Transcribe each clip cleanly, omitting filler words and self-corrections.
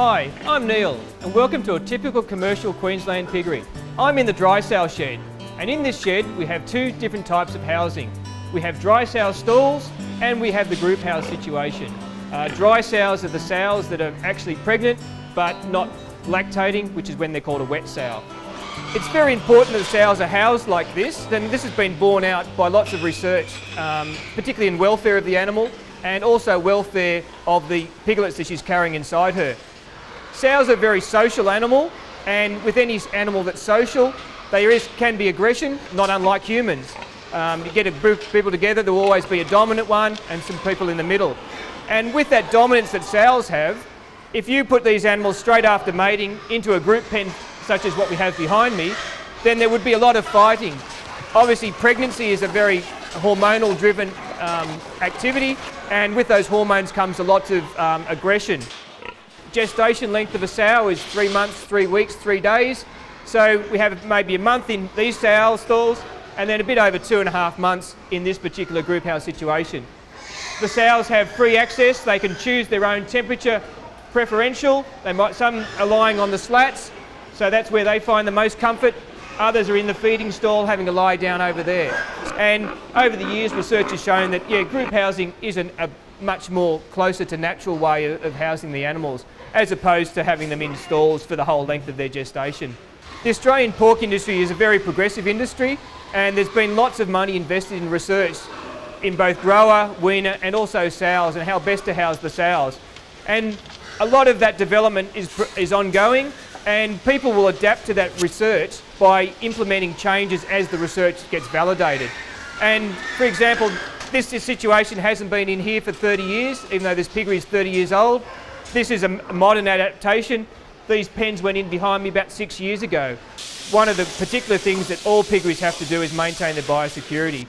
Hi, I'm Neil and welcome to a typical commercial Queensland piggery. I'm in the dry sow shed, and in this shed we have two different types of housing. We have dry sow stalls and we have the group house situation. Dry sows are the sows that are actually pregnant but not lactating, which is when they're called a wet sow. It's very important that sows are housed like this, and this has been borne out by lots of research, particularly in welfare of the animal and also welfare of the piglets that she's carrying inside her. Sows are a very social animal, and with any animal that's social, can be aggression, not unlike humans. You get a group of people together, there will always be a dominant one and some people in the middle. And with that dominance that sows have, if you put these animals straight after mating into a group pen such as what we have behind me, then there would be a lot of fighting. Obviously pregnancy is a very hormonal driven activity, and with those hormones comes a lot of aggression. Gestation length of a sow is 3 months, 3 weeks, 3 days. So we have maybe a month in these sow stalls and then a bit over 2.5 months in this particular group house situation. The sows have free access, they can choose their own temperature preferential. Some are lying on the slats, so that's where they find the most comfort. Others are in the feeding stall having a lie down over there. And over the years research has shown that group housing is a much more closer to natural way of housing the animals, as opposed to having them in stalls for the whole length of their gestation. The Australian pork industry is a very progressive industry, and there's been lots of money invested in research in both grower, weaner and also sows, and how best to house the sows. And a lot of that development is ongoing, and people will adapt to that research by implementing changes as the research gets validated. And for example, this situation hasn't been in here for 30 years, even though this piggery is 30 years old. This is a modern adaptation. These pens went in behind me about 6 years ago. One of the particular things that all piggeries have to do is maintain their biosecurity.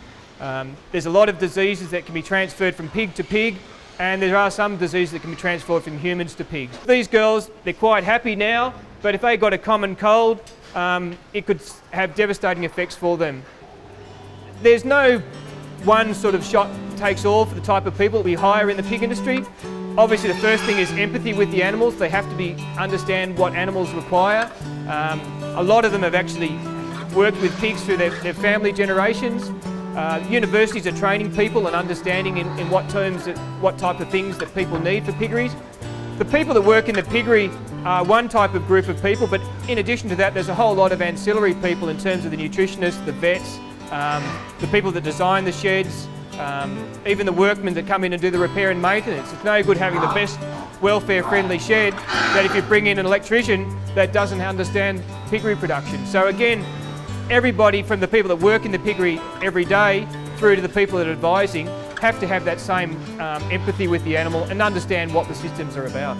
There's a lot of diseases that can be transferred from pig to pig, and there are some diseases that can be transferred from humans to pigs. These girls, they're quite happy now, but if they got a common cold, it could have devastating effects for them. There's no one sort of shot takes all for the type of people that we hire in the pig industry. Obviously the first thing is empathy with the animals. They have to understand what animals require. A lot of them have actually worked with pigs through their family generations. Universities are training people and understanding in what terms, what type of things that people need for piggeries. The people that work in the piggery are one type of group of people, but in addition to that there's a whole lot of ancillary people in terms of the nutritionists, the vets, the people that design the sheds, even the workmen that come in and do the repair and maintenance. It's no good having the best welfare-friendly shed that if you bring in an electrician that doesn't understand piggery production. So again, everybody from the people that work in the piggery every day through to the people that are advising have to have that same empathy with the animal and understand what the systems are about.